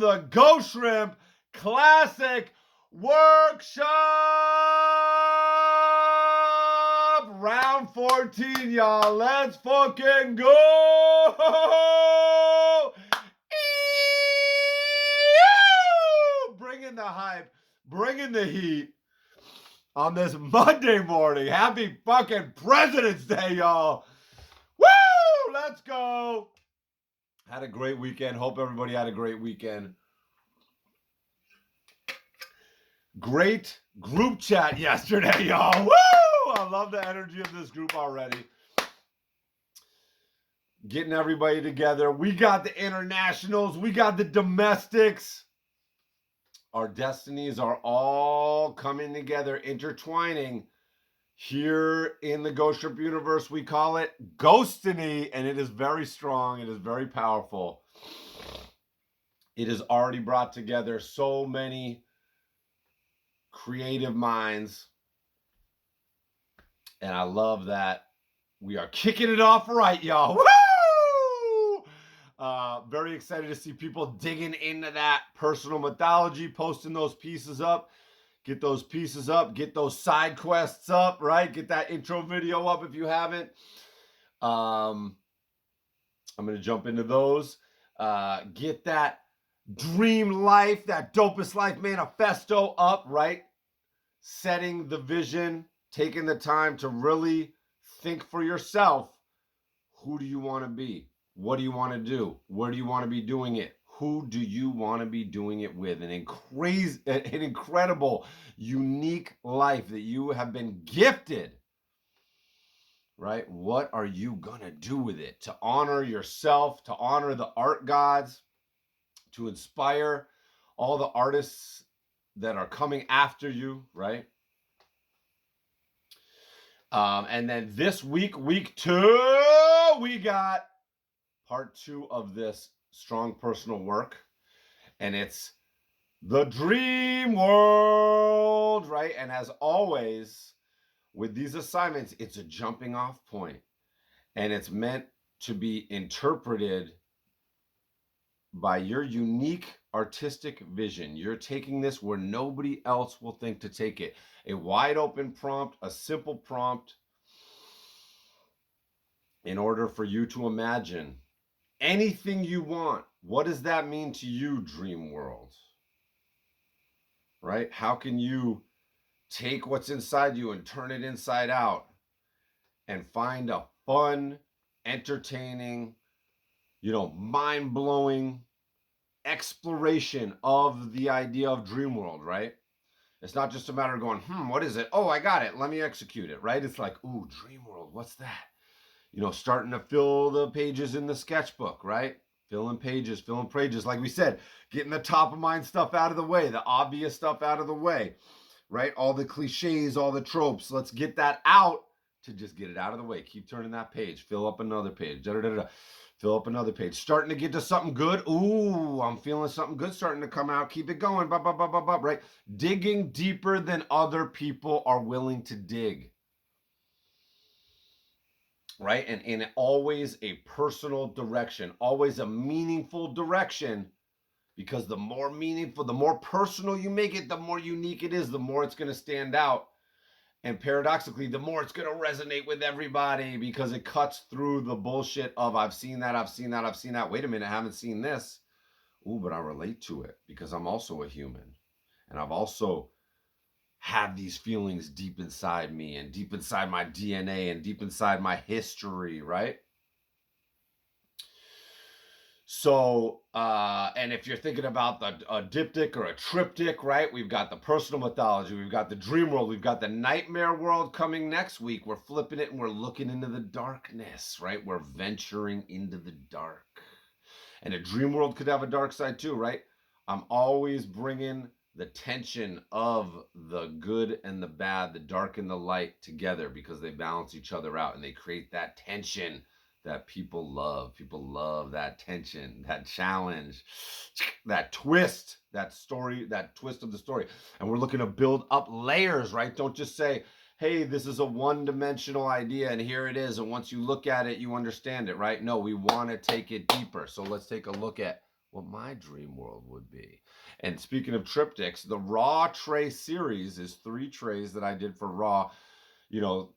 of the Ghostshrimp Classic Workshop. Round 14, y'all. Let's fucking go. Bringing the hype, bringing the heat on this Monday morning. Happy fucking President's Day, y'all. Woo! Let's go. Had a great weekend. Hope everybody had a great weekend. Great group chat yesterday, y'all. Woo! I love the energy of this group already. Getting everybody together. We got the internationals. We got the domestics. Our destinies are all coming together, intertwining. Here in the Ghostshrimp universe, we call it Ghostiny, and it is very strong. It is very powerful. It has already brought together so many creative minds, and I love that we are kicking it off right, y'all. Woo! Very excited to see people digging into that personal mythology, posting those pieces up. Get those pieces up. Get those side quests up, right? Get that intro video up if you haven't. I'm going to jump into those. Get that dream life, that dopest life manifesto up, right? Setting the vision, taking the time to really think for yourself. Who do you want to be? What do you want to do? Where do you want to be doing it? Who do you want to be doing it with? An incredible, unique life that you have been gifted, right? What are you going to do with it? To honor yourself, to honor the art gods, to inspire all the artists that are coming after you, right? And then this week, week 2, we got part 2 of this strong personal work, and it's the dream world, right? And as always with these assignments, it's a jumping off point, and it's meant to be interpreted by your unique artistic vision. You're taking this where nobody else will think to take it. A wide open prompt, a simple prompt, in order for you to imagine anything you want. What does that mean to you, dream world? Right? How can you take what's inside you and turn it inside out and find a fun, entertaining, mind-blowing exploration of the idea of dream world, right? It's not just a matter of going, what is it? Oh, I got it. Let me execute it, right? It's like, ooh, dream world, what's that? Starting to fill the pages in the sketchbook, right? Filling pages, like we said, getting the top of mind stuff out of the way, the obvious stuff out of the way, right? All the cliches, all the tropes. Let's get that out to just get it out of the way. Keep turning that page. Fill up another page. Fill up another page. Starting to get to something good. Ooh, I'm feeling something good starting to come out. Keep it going. Right? Digging deeper than other people are willing to dig. Right? And in always a personal direction, always a meaningful direction, because the more meaningful, the more personal you make it, the more unique it is, the more it's going to stand out. And paradoxically, the more it's going to resonate with everybody, because it cuts through the bullshit of I've seen that. Wait a minute, I haven't seen this. Ooh, but I relate to it because I'm also a human. And I've also have these feelings deep inside me and deep inside my DNA and deep inside my history, right? So, and if you're thinking about a diptych or a triptych, right? We've got the personal mythology, we've got the dream world, we've got the nightmare world coming next week. We're flipping it and we're looking into the darkness, right? We're venturing into the dark. And a dream world could have a dark side too, right? I'm always bringing the tension of the good and the bad, the dark and the light together, because they balance each other out and they create that tension that people love. People love that tension, that challenge, that twist, that story, that twist of the story. And we're looking to build up layers, right? Don't just say, hey, this is a one-dimensional idea and here it is, and once you look at it, you understand it, right? No, we want to take it deeper. So let's take a look at what my dream world would be. And speaking of triptychs, the raw tray series is 3 trays that I did for raw. You know,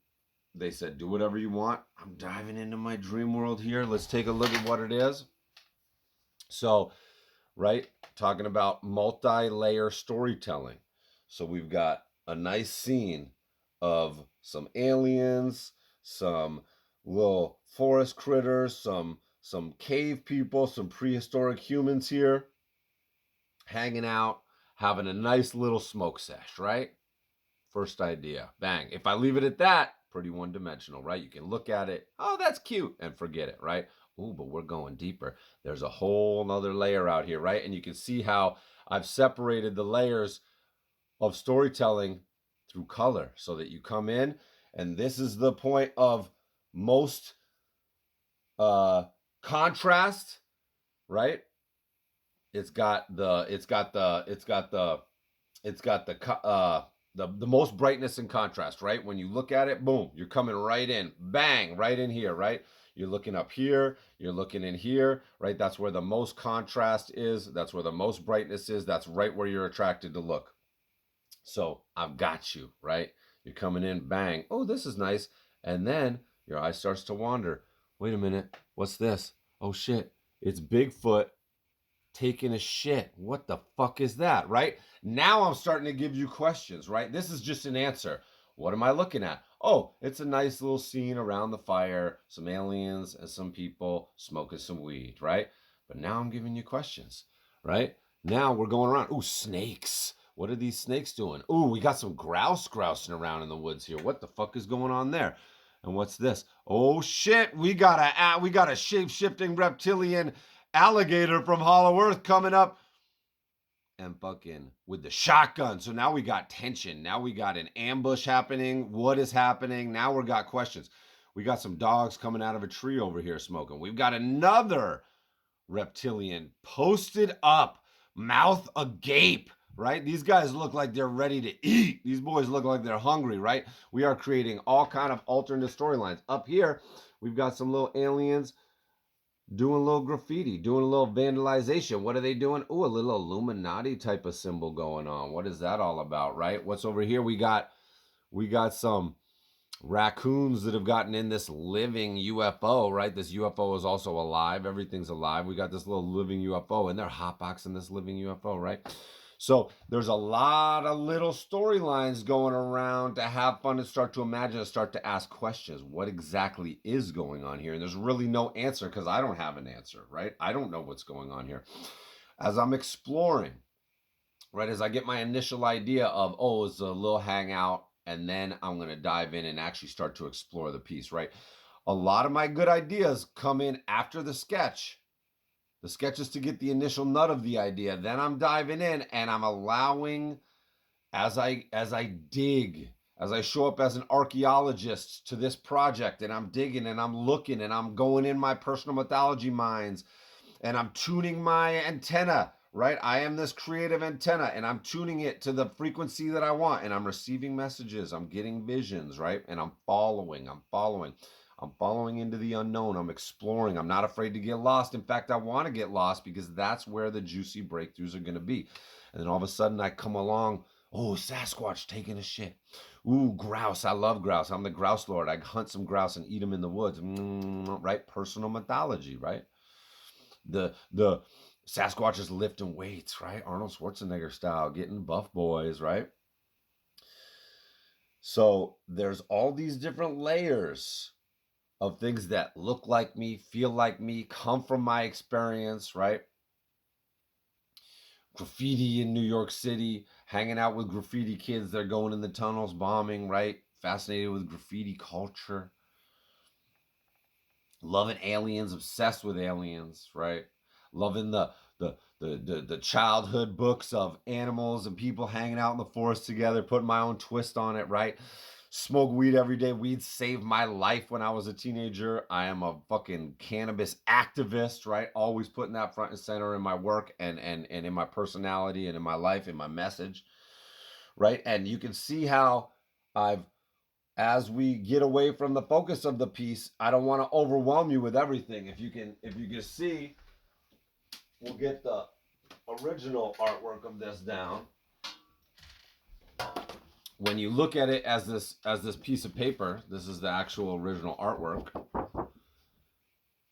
they said, do whatever you want. I'm diving into my dream world here. Let's take a look at what it is. So, right, talking about multi-layer storytelling. So we've got a nice scene of some aliens, some little forest critters, some cave people, some prehistoric humans here hanging out, having a nice little smoke sesh, right? First idea. Bang. If I leave it at that, pretty one-dimensional, right? You can look at it, oh, that's cute, and forget it, right? Ooh, but we're going deeper. There's a whole nother layer out here, right? And you can see how I've separated the layers of storytelling through color so that you come in, and this is the point of most contrast, right? It's got the most brightness and contrast, right? When you look at it, boom, you're coming right in, bang, right in here, right? You're looking up here, you're looking in here, right? That's where the most contrast is. That's where the most brightness is. That's right where you're attracted to look. So I've got you, right? You're coming in, bang. Oh, this is nice. And then your eye starts to wander. Wait a minute. What's this? Oh, shit. It's Bigfoot taking a shit. What the fuck is that, right? Now I'm starting to give you questions, right? This is just an answer. What am I looking at? Oh, it's a nice little scene around the fire, some aliens and some people smoking some weed, right? But now I'm giving you questions, right? Now we're going around. Ooh, snakes. What are these snakes doing? Ooh, we got some grouse grousing around in the woods here. What the fuck is going on there? And what's this? Oh shit, we got a shape-shifting reptilian alligator from Hollow Earth coming up and fucking with the shotgun. So now we got tension. Now we got an ambush happening. What is happening? Now we got questions. We got some dogs coming out of a tree over here smoking. We've got another reptilian posted up, mouth agape, right? These guys look like they're ready to eat. These boys look like they're hungry, right? We are creating all kind of alternate storylines. Up here, we've got some little aliens doing a little graffiti, doing a little vandalization. What are they doing? Ooh, a little Illuminati type of symbol going on. What is that all about, right? What's over here? We got some raccoons that have gotten in this living UFO, right? This UFO is also alive. Everything's alive. We got this little living UFO, and they're hotboxing this living UFO, right? So there's a lot of little storylines going around to have fun and start to imagine and start to ask questions. What exactly is going on here? And there's really no answer because I don't have an answer, right? I don't know what's going on here. As I'm exploring, right, as I get my initial idea of, oh, it's a little hangout, and then I'm going to dive in and actually start to explore the piece, right? A lot of my good ideas come in after the sketch. The sketch is to get the initial nut of the idea. Then I'm diving in and I'm allowing, as I dig, as I show up as an archaeologist to this project, and I'm digging and I'm looking and I'm going in my personal mythology minds and I'm tuning my antenna, right? I am this creative antenna and I'm tuning it to the frequency that I want, and I'm receiving messages, I'm getting visions, right? And I'm following. I'm following into the unknown. I'm exploring. I'm not afraid to get lost. In fact, I want to get lost because that's where the juicy breakthroughs are going to be. And then all of a sudden I come along, oh, Sasquatch taking a shit. Ooh, grouse. I love grouse. I'm the grouse lord. I hunt some grouse and eat them in the woods. Right? Personal mythology, right? The Sasquatch is lifting weights, right? Arnold Schwarzenegger style, getting buff boys, right? So there's all these different layers of things that look like me, feel like me, come from my experience, right? Graffiti in New York City, hanging out with graffiti kids. They're going in the tunnels, bombing, right? Fascinated with graffiti culture. Loving aliens, obsessed with aliens, right? Loving the childhood books of animals and people hanging out in the forest together, putting my own twist on it, right? Smoke weed every day. Weed saved my life when I was a teenager. I am a fucking cannabis activist, right? Always putting that front and center in my work and in my personality and in my life, in my message, right? And you can see how as we get away from the focus of the piece, I don't want to overwhelm you with everything. If you can see, we'll get the original artwork of this down. When you look at it as this piece of paper, this is the actual original artwork.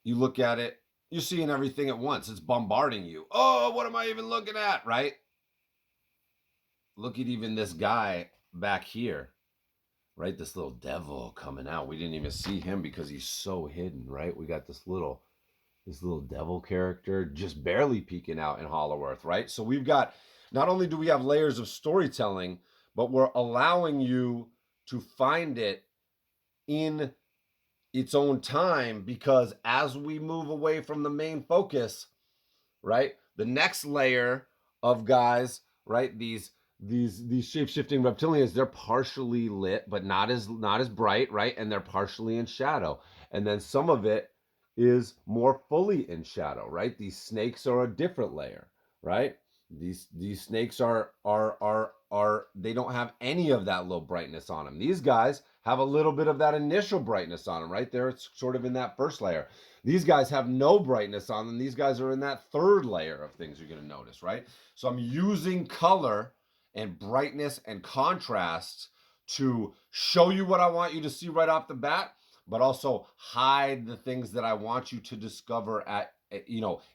You look at it, you're seeing everything at once. It's bombarding you. Oh, what am I even looking at, right? Look at even this guy back here, right? This little devil coming out. We didn't even see him because he's so hidden, right? We got this little devil character just barely peeking out in Hollow Earth, right? So we've got, not only do we have layers of storytelling, but we're allowing you to find it in its own time, because as we move away from the main focus, right, the next layer of guys, right, these shape-shifting reptilians, they're partially lit but not as bright, right, and they're partially in shadow, and then some of it is more fully in shadow, right? These snakes are a different layer, right? These snakes are they don't have any of that low brightness on them. These guys have a little bit of that initial brightness on them, right? They're sort of in that first layer. These guys have no brightness on them. These guys are in that third layer of things you're going to notice, right? So I'm using color and brightness and contrast to show you what I want you to see right off the bat, but also hide the things that I want you to discover at,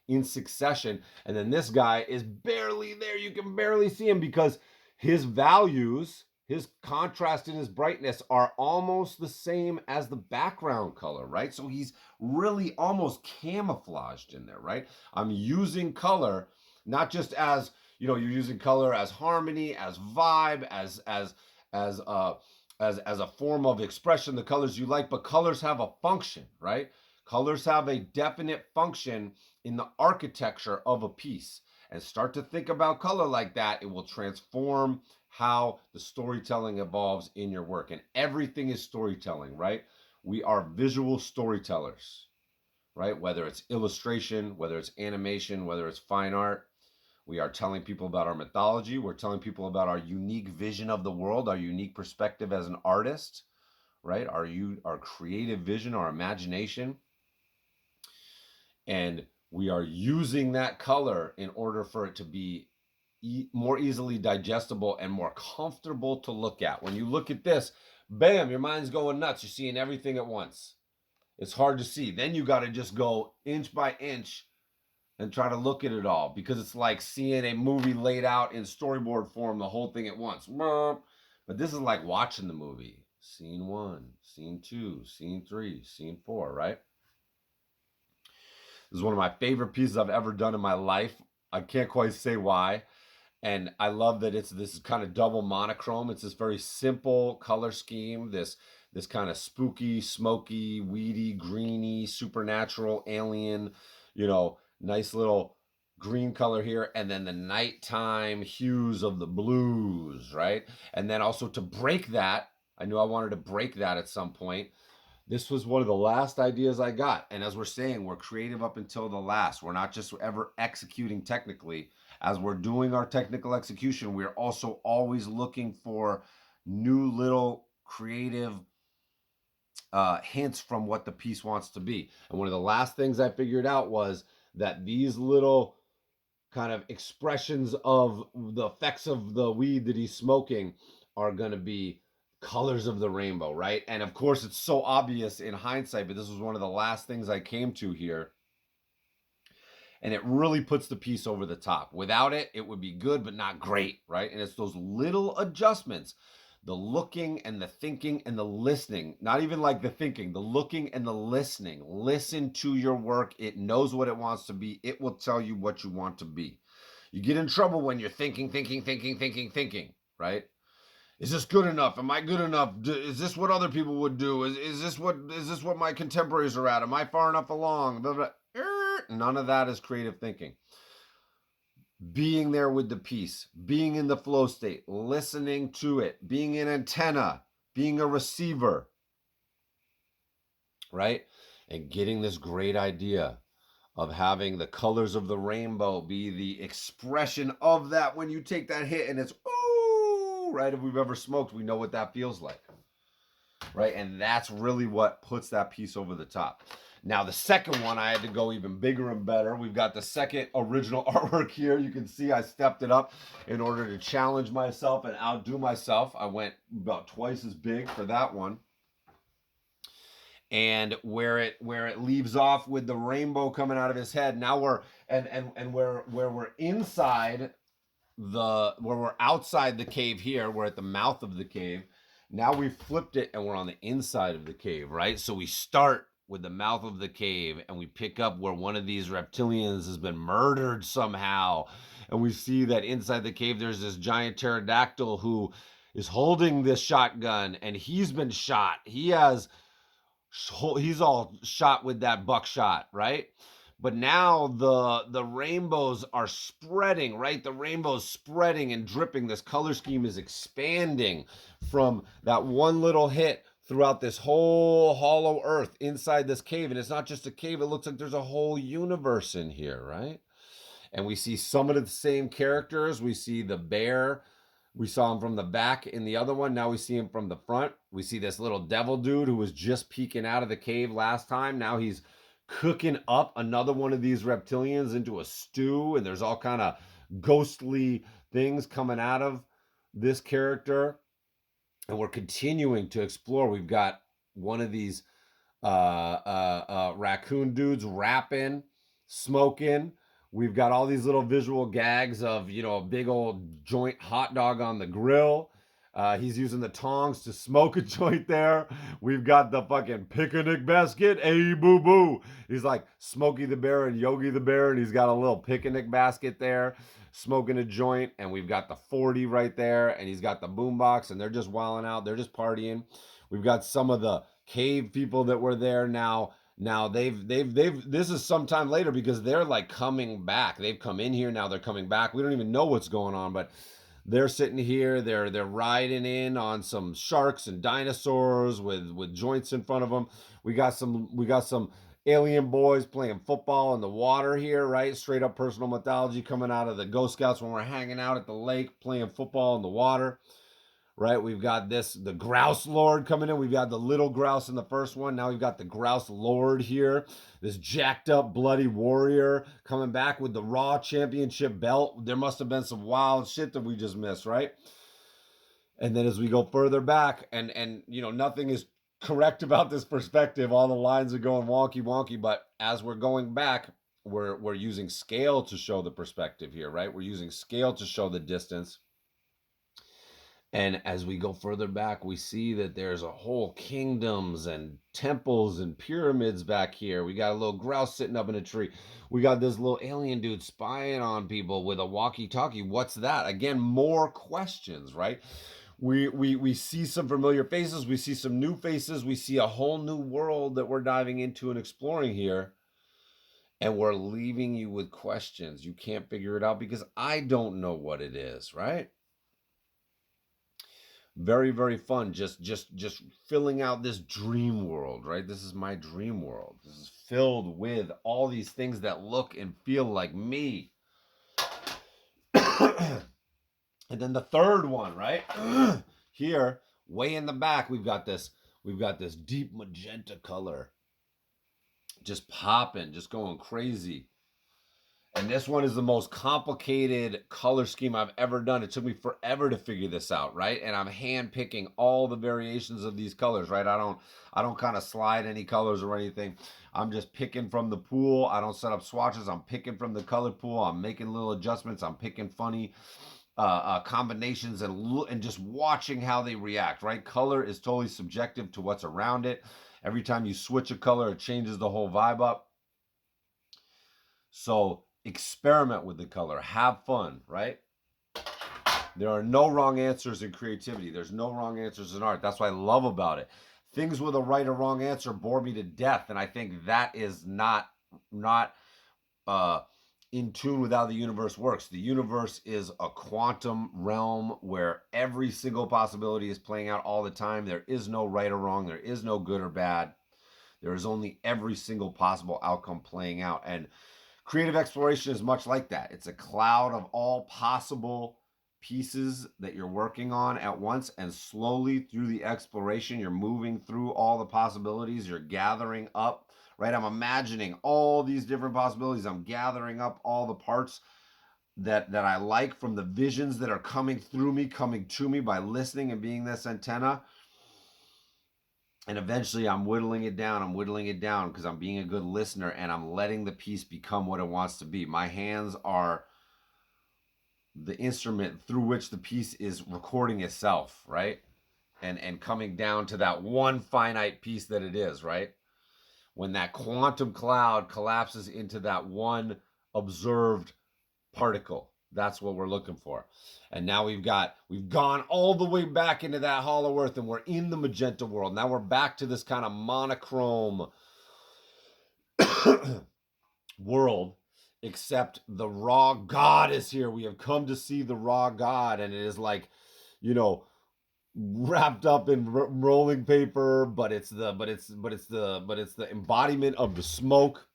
in succession. And then this guy is barely there. You can barely see him because his values, his contrast and his brightness are almost the same as the background color, right? So he's really almost camouflaged in there, right? I'm using color not just as, you're using color as harmony, as vibe, as a form of expression, the colors you like, but colors have a function, right? Colors have a definite function in the architecture of a piece. And start to think about color like that. It will transform how the storytelling evolves in your work. And everything is storytelling, right? We are visual storytellers, right? Whether it's illustration, whether it's animation, whether it's fine art. We are telling people about our mythology. We're telling people about our unique vision of the world, our unique perspective as an artist, right? Our creative vision, our imagination. And we are using that color in order for it to be more easily digestible and more comfortable to look at. When you look at this, bam, your mind's going nuts. You're seeing everything at once. It's hard to see. Then you got to just go inch by inch and try to look at it all, because it's like seeing a movie laid out in storyboard form, the whole thing at once. But this is like watching the movie. Scene 1, scene 2, scene 3, scene 4, right? This is one of my favorite pieces I've ever done in my life. I can't quite say why. And I love that it's this kind of double monochrome. It's this very simple color scheme, this kind of spooky, smoky, weedy, greeny, supernatural, alien, nice little green color here, and then the nighttime hues of the blues, right? And then also to break that, I knew I wanted to break that at some point. This was one of the last ideas I got. And as we're saying, we're creative up until the last. We're not just ever executing technically. As we're doing our technical execution, we're also always looking for new little creative hints from what the piece wants to be. And one of the last things I figured out was that these little kind of expressions of the effects of the weed that he's smoking are going to be colors of the rainbow, right? And of course, it's so obvious in hindsight, but this was one of the last things I came to here. And it really puts the piece over the top. Without it, it would be good, but not great, right? And it's those little adjustments, the looking and the thinking and the listening, not even like the thinking, the looking and the listening. Listen to your work. It knows what it wants to be. It will tell you what you want to be. You get in trouble when you're thinking, right? Is this good enough? Am I good enough? Is this what other people would do? Is this what my contemporaries are at? Am I far enough along? Blah, blah. None of that is creative thinking. Being there with the piece, being in the flow state, listening to it, being an antenna, being a receiver, right? And getting this great idea of having the colors of the rainbow be the expression of that when you take that hit and it's, ooh, right? If we've ever smoked, we know what that feels like, right? And that's really what puts that piece over the top. Now the second one, I had to go even bigger and better. We've got the second original artwork here. You can see I stepped it up in order to challenge myself and outdo myself. I went about twice as big for that one. And where it leaves off with the rainbow coming out of his head. Now we're and where we're inside where we're outside the cave here, we're at the mouth of the cave. Now we flipped it and we're on the inside of the cave, right? So we start with the mouth of the cave and we pick up where one of these reptilians has been murdered somehow. And we see that inside the cave there's this giant pterodactyl who is holding this shotgun and he's been shot. He's all shot with that buckshot, right? But now the rainbows are spreading, right? The rainbow's spreading and dripping. This color scheme is expanding from that one little hit throughout this whole hollow earth inside this cave. And it's not just a cave, it looks like there's a whole universe in here, right? And we see some of the same characters. We see the bear. We saw him from the back in the other one. Now we see him from the front. We see this little devil dude who was just peeking out of the cave last time. Now he's cooking up another one of these reptilians into a stew. And there's all kind of ghostly things coming out of this character. And we're continuing to explore. We've got one of these raccoon dudes rapping, smoking. We've got all these little visual gags of, a big old joint hot dog on the grill. He's using the tongs to smoke a joint there. We've got the fucking picnic basket. Hey, boo boo. He's like Smokey the Bear and Yogi the Bear, and he's got a little picnic basket there, smoking a joint. And we've got the 40 right there, and he's got the boombox, and they're just wilding out. They're just partying. We've got some of the cave people that were there now. Now they've this is sometime later because they're like coming back. They've come in here, now they're coming back. We don't even know what's going on, but they're sitting here, they're riding in on some sharks and dinosaurs with joints in front of them. We got some alien boys playing football in the water here, right? Straight up personal mythology coming out of the Ghost Scouts when we're hanging out at the lake playing football in the water. Right, we've got the Grouse Lord coming in. We've got the little grouse in the first one. Now we've got the Grouse Lord here. This jacked up, bloody warrior coming back with the Raw Championship belt. There must have been some wild shit that we just missed, right? And then as we go further back, and nothing is correct about this perspective. All the lines are going wonky, wonky. But as we're going back, we're using scale to show the perspective here, right? We're using scale to show the distance. And as we go further back, we see that there's a whole kingdoms and temples and pyramids back here. We got a little grouse sitting up in a tree. We got this little alien dude spying on people with a walkie-talkie. What's that? Again, more questions, right? We see some familiar faces. We see some new faces. We see a whole new world that we're diving into and exploring here. And we're leaving you with questions. You can't figure it out because I don't know what it is, right? Very, very fun. Just filling out this dream world, right? This is my dream world. This is filled with all these things that look and feel like me. And then the third one, right? Here, way in the back, we've got this deep magenta color. Just popping, just going crazy. And this one is the most complicated color scheme I've ever done. It took me forever to figure this out, right? And I'm hand picking all the variations of these colors, right? I don't kind of slide any colors or anything. I'm just picking from the pool. I don't set up swatches. I'm picking from the color pool. I'm making little adjustments. I'm picking funny combinations and just watching how they react, right? Color is totally subjective to what's around it. Every time you switch a color, it changes the whole vibe up. So experiment with the color. Have fun, right? There are no wrong answers in creativity. There's no wrong answers in art. That's what I love about it. Things with a right or wrong answer bore me to death, and I think that is not in tune with how the universe works. The universe is a quantum realm where every single possibility is playing out all the time. There is no right or wrong. There is no good or bad. There is only every single possible outcome playing out. And creative exploration is much like that. It's a cloud of all possible pieces that you're working on at once, and slowly through the exploration, you're moving through all the possibilities. You're gathering up right? I'm imagining all these different possibilities. I'm gathering up all the parts that I like from the visions that are coming through me, coming to me by listening and being this antenna. And eventually I'm whittling it down. I'm whittling it down because I'm being a good listener and I'm letting the piece become what it wants to be. My hands are the instrument through which the piece is recording itself, right? And coming down to that one finite piece that it is, right? When that quantum cloud collapses into that one observed particle. That's what we're looking for. And now we've gone all the way back into that hollow earth and we're in the magenta world. Now we're back to this kind of monochrome world, except the raw God is here. We have come to see the raw God, and it is like, you know, wrapped up in rolling paper, but it's the embodiment of the smoke,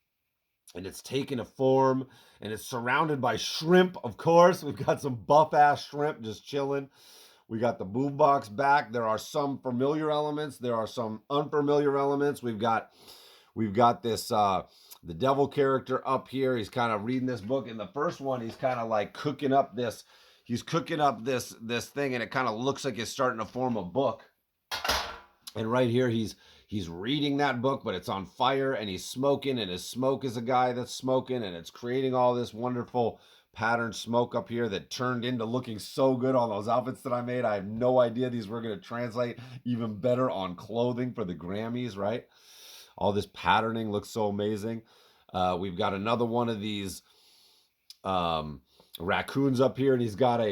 and it's taken a form, and it's surrounded by shrimp. Of course, we've got some buff ass shrimp just chilling. We got the boombox back. There are some familiar elements. There are some unfamiliar elements. We've got this the devil character up here. He's kind of reading this book. In the first one, he's kind of like cooking up this. He's cooking up this thing, and it kind of looks like it's starting to form a book. And right here, he's reading that book, but it's on fire, and he's smoking, and his smoke is a guy that's smoking, and it's creating all this wonderful patterned smoke up here that turned into looking so good on those outfits that I made. I have no idea these were going to translate even better on clothing for the Grammys, right? All this patterning looks so amazing. We've got another one of these raccoons up here, and he's got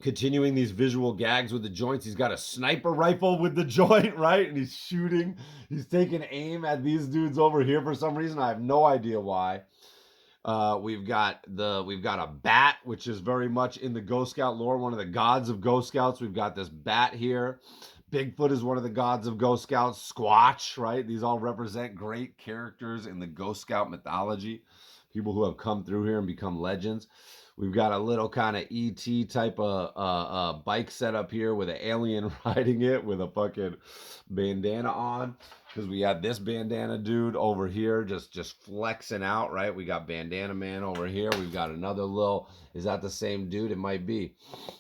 continuing these visual gags with the joints. He's got a sniper rifle with the joint, right? And he's shooting. He's taking aim at these dudes over here for some reason. I have no idea why. We've got a bat, which is very much in the Ghost Scout lore, one of the gods of Ghost Scouts. We've got this bat here. Bigfoot is one of the gods of Ghost Scouts. Squatch, right? These all represent great characters in the Ghost Scout mythology. People who have come through here and become legends. We've got a little kind of E.T. type of bike set up here with an alien riding it with a fucking bandana on. Because we had this bandana dude over here just flexing out, right? We got Bandana Man over here. We've got another little, is that the same dude? It might be.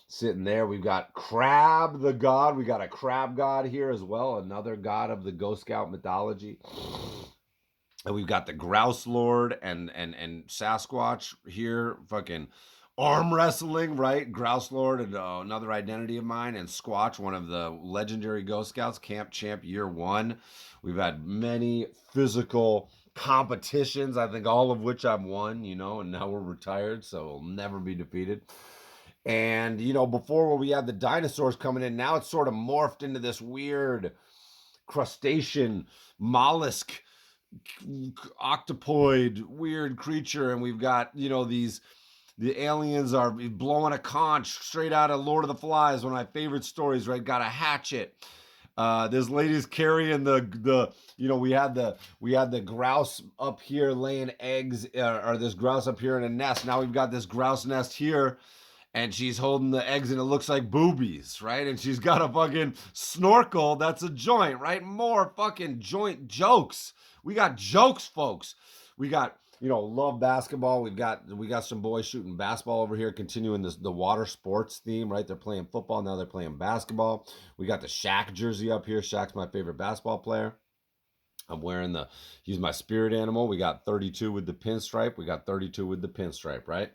Sitting there. We've got Crab the god. We got a crab god here as well. Another god of the Ghost Scout mythology. And we've got the Grouse Lord and Sasquatch here, fucking arm wrestling, right? Grouse Lord, and another identity of mine, and Squatch, one of the legendary Ghost Scouts, Camp Champ Year 1. We've had many physical competitions, I think all of which I've won, you know, and now we're retired, so we'll never be defeated. And, you know, before when we had the dinosaurs coming in, now it's sort of morphed into this weird crustacean, mollusk, octopoid, weird creature. And we've got, you know, the aliens are blowing a conch straight out of Lord of the Flies, one of my favorite stories, right? Got a hatchet. This lady's carrying the you know, we had the grouse up here laying eggs, or this grouse up here in a nest. Now we've got this grouse nest here, and she's holding the eggs, and it looks like boobies, right? And she's got a fucking snorkel that's a joint, right? More fucking joint jokes. We got jokes, folks. We got, you know, love basketball. We got some boys shooting basketball over here, continuing the water sports theme, right? They're playing football, now they're playing basketball. We got the Shaq jersey up here. Shaq's my favorite basketball player. I'm wearing he's my spirit animal. We got 32 with the pinstripe. We got 32 with the pinstripe, right?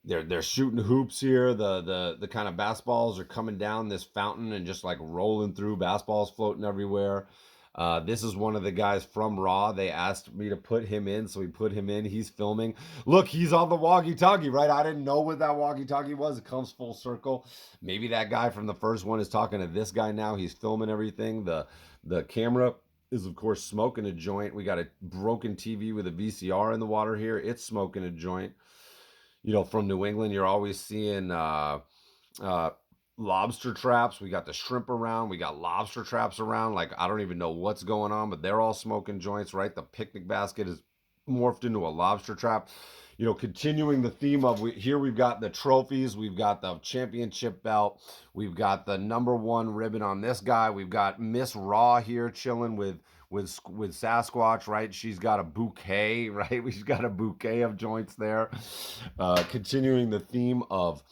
They're shooting hoops here. The kind of basketballs are coming down this fountain and just like rolling through. Basketballs floating everywhere. This is one of the guys from Raw. They asked me to put him in, so we put him in. He's filming. Look, he's on the walkie-talkie, right? I didn't know what that walkie-talkie was. It comes full circle. Maybe that guy from the first one is talking to this guy now. He's filming everything. The camera is, of course, smoking a joint. We got a broken TV with a VCR in the water here. It's smoking a joint. You know, from New England, you're always seeing lobster traps. We got the shrimp around. We got lobster traps around. Like, I don't even know what's going on, but they're all smoking joints, right? The picnic basket is morphed into a lobster trap. continuing the theme of here we've got the trophies, we've got the championship belt, we've got the #1 ribbon on this guy, we've got Miss Raw here chilling with Sasquatch, right? She's got a bouquet, right? She's got a bouquet of joints there. Continuing the theme of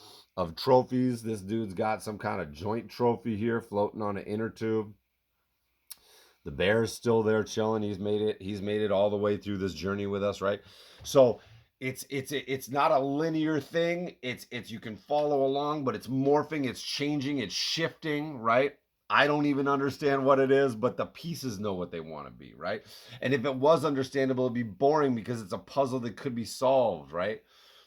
trophies, this dude's got some kind of joint trophy here floating on an inner tube. The bear's still there chilling. He's made it all the way through this journey with us, right? So it's not a linear thing. It's you can follow along, but it's morphing, it's changing, it's shifting, right? I don't even understand what it is, but the pieces know what they want to be, right? And if it was understandable, it'd be boring because it's a puzzle that could be solved, right?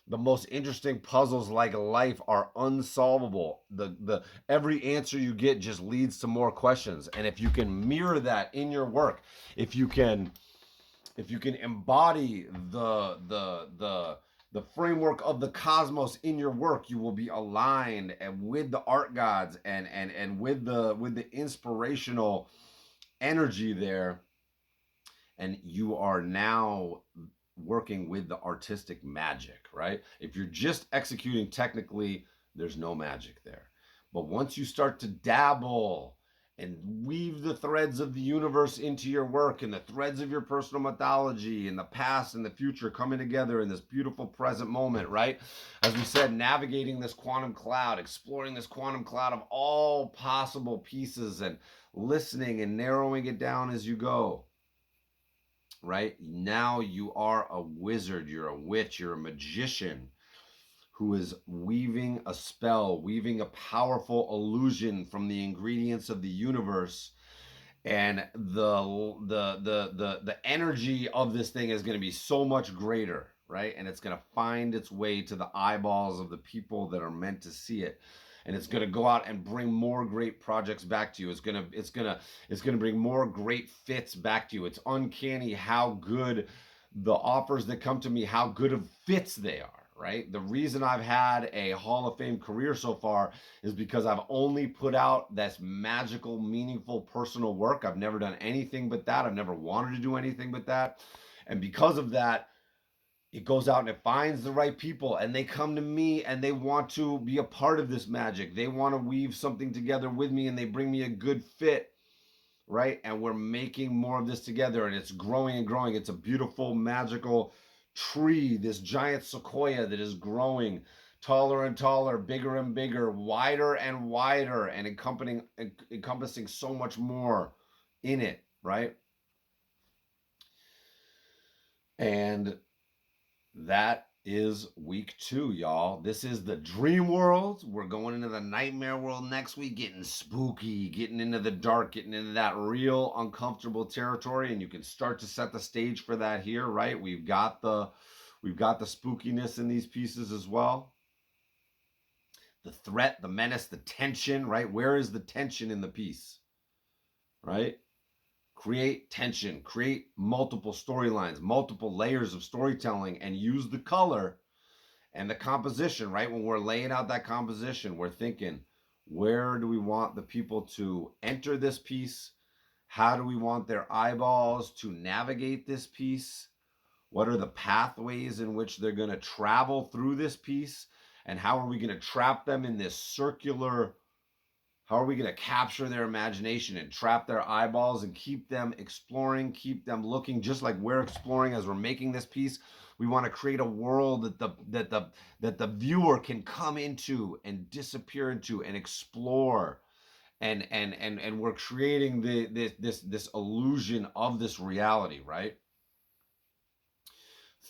The most interesting puzzles like life are unsolvable. The every answer you get just leads to more questions. And if you can mirror that in your work, if you can embody the framework of the cosmos in your work, you will be aligned and with the art gods and with the inspirational energy there, and you are now working with the artistic magic, right? If you're just executing technically, there's no magic there. But once you start to dabble and weave the threads of the universe into your work and the threads of your personal mythology and the past and the future coming together in this beautiful present moment, right? As we said, navigating this quantum cloud, exploring this quantum cloud of all possible pieces and listening and narrowing it down as you go. Right? Now you are a wizard, you're a witch, you're a magician who is weaving a spell, weaving a powerful illusion from the ingredients of the universe. And the energy of this thing is going to be so much greater, right? And it's going to find its way to the eyeballs of the people that are meant to see it. And it's going to go out and bring more great projects back to you. It's going to bring more great fits back to you. It's uncanny how good the offers that come to me, how good of fits they are, right? The reason I've had a Hall of Fame career so far is because I've only put out this magical, meaningful, personal work. I've never done anything but that. I've never wanted to do anything but that. And because of that, it goes out and it finds the right people, and they come to me and they want to be a part of this magic. They want to weave something together with me, and they bring me a good fit, right? And we're making more of this together, and it's growing and growing. It's a beautiful, magical tree, this giant sequoia that is growing taller and taller, bigger and bigger, wider and wider, and encompassing so much more in it, right? And that is week 2, y'all. This is the dream world. We're going into the nightmare world next week, getting spooky, getting into the dark, getting into that real uncomfortable territory. And you can start to set the stage for that here, right? We've got the spookiness in these pieces as well. The threat, the menace, the tension, right? Where is the tension in the piece, right? Create tension, create multiple storylines, multiple layers of storytelling, and use the color and the composition, right? When we're laying out that composition, we're thinking, where do we want the people to enter this piece? How do we want their eyeballs to navigate this piece? What are the pathways in which they're going to travel through this piece? And how are we going to trap them in this circular? How are we going to capture their imagination and trap their eyeballs and keep them exploring, keep them looking, just like we're exploring as we're making this piece? We want to create a world that the viewer can come into and disappear into and explore. And we're creating this illusion of this reality, right?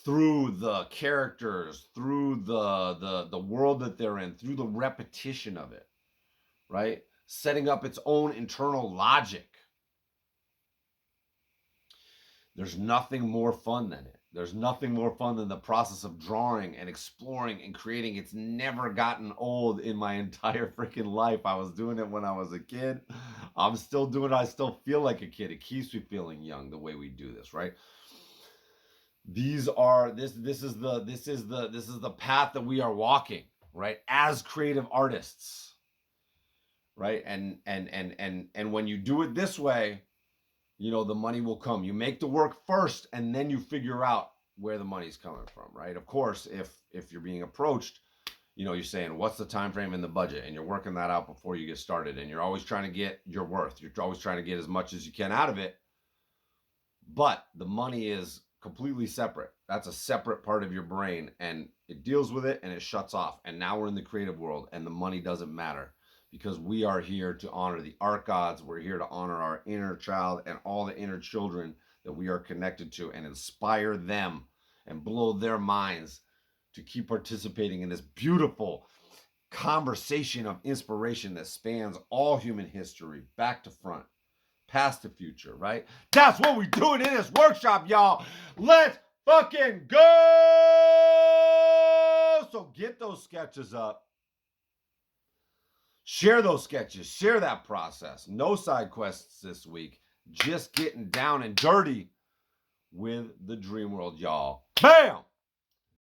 Through the characters, through the world that they're in, through the repetition of it, right? Setting up its own internal logic. There's nothing more fun than it. There's nothing more fun than the process of drawing and exploring and creating. It's never gotten old in my entire freaking life. I was doing it when I was a kid. I'm still doing it. I still feel like a kid. It keeps me feeling young the way we do this, right? This is the path that we are walking, right? As creative artists. Right? And when you do it this way, the money will come. You make the work first, and then you figure out where the money's coming from, right? Of course, if you're being approached, you're saying, what's the time frame in the budget? And you're working that out before you get started. And you're always trying to get your worth. You're always trying to get as much as you can out of it. But the money is completely separate. That's a separate part of your brain. And it deals with it and it shuts off. And now we're in the creative world and the money doesn't matter. Because we are here to honor the art gods. We're here to honor our inner child and all the inner children that we are connected to and inspire them and blow their minds to keep participating in this beautiful conversation of inspiration that spans all human history, back to front, past to future, right? That's what we're doing in this workshop, y'all. Let's fucking go! So get those sketches up. Share those sketches. Share that process. No side quests this week. Just getting down and dirty with the dream world, y'all. Bam!